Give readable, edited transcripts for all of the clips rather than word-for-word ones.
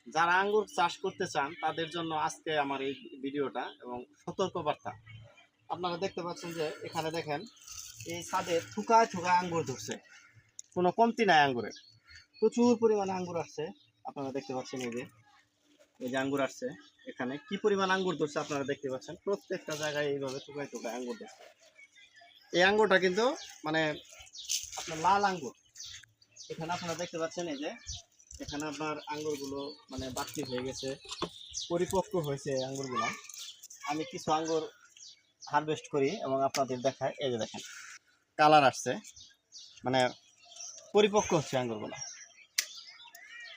যারা আঙ্গুর চাষ করতে চান তাদের জন্য আজকে আমার এই ভিডিওটা এবং সতর্কবার্তা। আপনারা দেখতে পাচ্ছেন যে এখানে দেখেন এই ছাদে থুকায় থুকায় আঙ্গুর ধরছে, কোনো কমতি নাই আঙ্গুরের, প্রচুর পরিমাণে আঙ্গুর আসছে। আপনারা দেখতে পাচ্ছেন এই যে আঙ্গুর আসছে, এখানে কি পরিমাণ আঙ্গুর ধরছে আপনারা দেখতে পাচ্ছেন। প্রত্যেকটা জায়গায় এইভাবে থুকায় থুকায় আঙ্গুর ধরছে। এই আঙ্গুরটা কিন্তু মানে আপনার লাল আঙ্গুর। এখানে আপনারা দেখতে পাচ্ছেন এই যে এখানে আপনার আঙ্গুরগুলো মানে বাড়তি হয়ে গেছে, পরিপক্ক হয়েছে আঙ্গুরগুলো। আমি কিছু আঙ্গুর হারভেস্ট করি এবং আপনাদের দেখায়। এই যে দেখেন কালার আসছে, মানে পরিপক্ক হচ্ছে আঙ্গুরগুলো।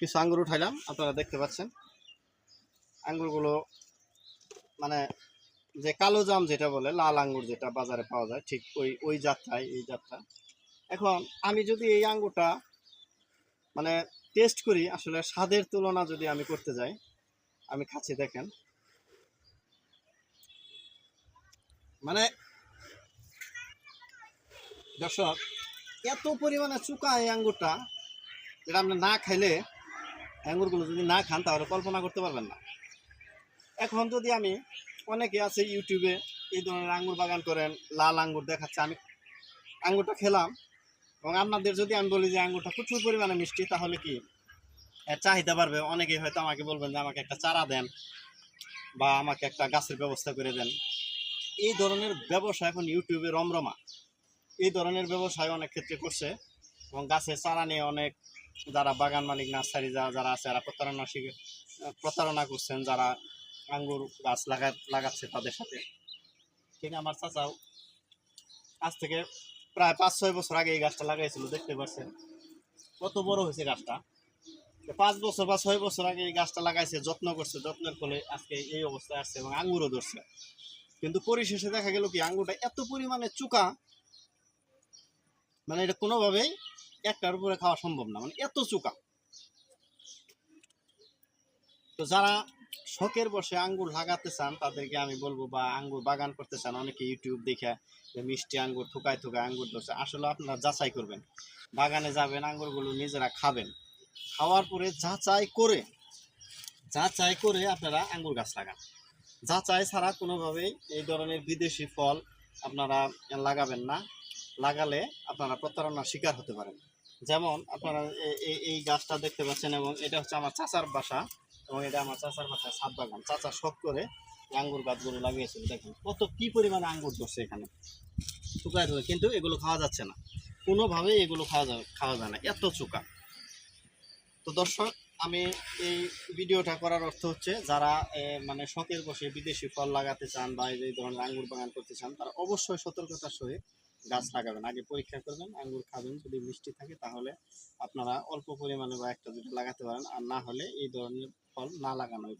কিছু আঙ্গুর উঠাইলাম, আপনারা দেখতে পাচ্ছেন আঙ্গুরগুলো মানে যে কালো জাম যেটা বলে, লাল আঙ্গুর যেটা বাজারে পাওয়া যায়, ঠিক ওই যাত্রায় এই যাত্রা। এখন আমি যদি এই আঙ্গুরটা মানে টেস্ট করি, আসলে স্বাদের তুলনা যদি আমি করতে যাই, আমি খাচ্ছি দেখেন, মানে দর্শক এত পরিমাণে চুকা এই আঙ্গুরটা, যেটা আপনি না খাইলে, আঙ্গুরগুলো যদি না খান তাহলে কল্পনা করতে পারবেন না। এখন যদি আমি, অনেকে আছে ইউটিউবে এই ধরনের আঙ্গুর বাগান করেন, লাল আঙ্গুর দেখাচ্ছে, আমি আঙ্গুরটা খেলাম এবং আপনাদের যদি আমি বলি যে আঙ্গুরটা প্রচুর পরিমাণে মিষ্টি, তাহলে কি চাহিদা বাড়বে। অনেকে হয়তো আমাকে বলবেন যে আমাকে একটা চারা দেন বা আমাকে একটা গাছের ব্যবস্থা করে দেন। এই ধরনের ব্যবসা এখন ইউটিউবে রমরমা। এই ধরনের ব্যবসায় অনেক ক্ষেত্রে করছে এবং গাছের চারা নিয়ে অনেক যারা বাগান মালিক, নার্সারি যারা আছে, যারা প্রতারণা করছেন, যারা আঙ্গুর গাছ লাগাচ্ছে তাদের সাথে। ঠিক আমার চাচাও আজ থেকে প্রায় 5-6 বছর আগে এই গাছটা লাগাইছিল, দেখতে পাচ্ছেন কত বড় হয়েছে গাছটা। 5 বছর বা 6 বছর আগে এই গাছটা লাগাইছে, যত্ন করছে, যত্নের ফলে আজকে এই অবস্থায় আসছে এবং আঙ্গুরও ধরছে। কিন্তু পরিশেষে দেখা গেল কি আঙ্গুরটা এত পরিমাণে চুকা, মানে এটা কোনোভাবেই একটার উপরে খাওয়া সম্ভব না, মানে এত চুকা। তো যারা শখের বসে আঙ্গুর লাগাতে চান তাদেরকে আমি বলবো, বা আঙ্গুর বাগান করতে চান, অনেকে ইউটিউব দেখে মিষ্টি আঙ্গুর থুকায় থুকায় আঙ্গুর ধরছে, আসলে আপনারা যাচাই করবেন, বাগানে যাবেন, আঙ্গুরগুলো নিজেরা খাবেন, খাওয়ার পরে যাচাই করে আপনারা আঙ্গুর গাছ লাগান। যাচাই ছাড়া কোনোভাবেই এই ধরনের বিদেশি ফল আপনারা লাগাবেন না। লাগালে আপনারা প্রতারণার শিকার হতে পারেন। যেমন আপনারা এই গাছটা দেখতে পাচ্ছেন, এবং এটা হচ্ছে আমার চাচার বাসা, এবং এটা আমার চাচার বাসায় ছাদ বাগান। চাচা শখ করে আঙ্গুর গাছগুলো লাগিয়েছিল, দেখেন কত কি পরিমাণে আঙ্গুর ধরছে এখানে, শুকায় ধরে, কিন্তু এগুলো খাওয়া যাচ্ছে না কোনোভাবেই, এগুলো খাওয়া যায় না, এত চুকা। তো দর্শক, আমি এই ভিডিওটা করার অর্থ হচ্ছে যারা মানে শখের বসে বিদেশি ফল লাগাতে চান বা এই ধরনের আঙ্গুর বাগান করতে চান, তারা অবশ্যই সতর্কতার সহিত গাছ লাগাবেন। আগে পরীক্ষা করবেন, আঙ্গুর খাবেন, যদি মিষ্টি থাকে তাহলে আপনারা অল্প পরিমাণে বা একটা দুটো লাগাতে পারেন, আর না হলে এই ধরনের ফল না লাগানোই।